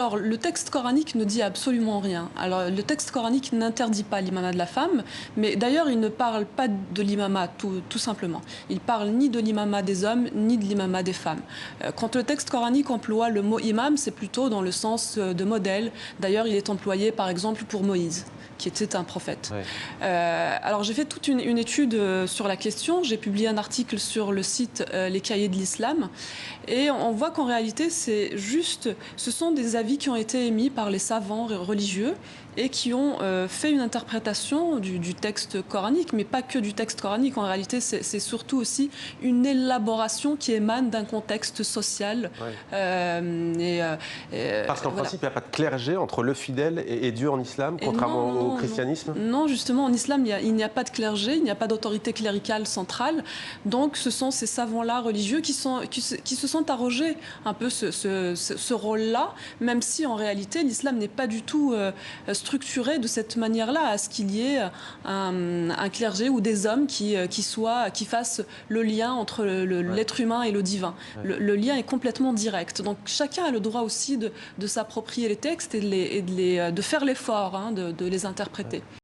Alors, le texte coranique ne dit absolument rien. Alors, le texte coranique n'interdit pas l'imama de la femme, mais d'ailleurs, il ne parle pas de l'imama tout simplement. Il parle ni de l'imama des hommes, ni de l'imama des femmes. Quand le texte coranique emploie le mot imam, c'est plutôt dans le sens de modèle. D'ailleurs, il est employé, par exemple, pour Moïse, qui était un prophète. Ouais. Alors, j'ai fait toute une étude sur la question. J'ai publié un article sur le site Les Cahiers de l'Islam. Et on voit qu'en réalité, ce sont des avis qui ont été émis par les savants religieux et qui ont fait une interprétation du texte coranique, mais pas que du texte coranique. En réalité, c'est surtout aussi une élaboration qui émane d'un contexte social. Ouais. Parce qu'en principe, il n'y a pas de clergé entre le fidèle et Dieu en islam, contrairement au christianisme. Non, justement, en islam, il n'y a pas de clergé, il n'y a pas d'autorité cléricale centrale. Donc, ce sont ces savants-là religieux qui se sont arrogés un peu ce rôle-là, même si en réalité, l'islam n'est pas du tout structuré de cette manière-là, à ce qu'il y ait un clergé ou des hommes qui fassent le lien entre l'être humain et le divin. Ouais. Le lien est complètement direct. Donc chacun a le droit aussi de s'approprier les textes et de faire l'effort de les interpréter.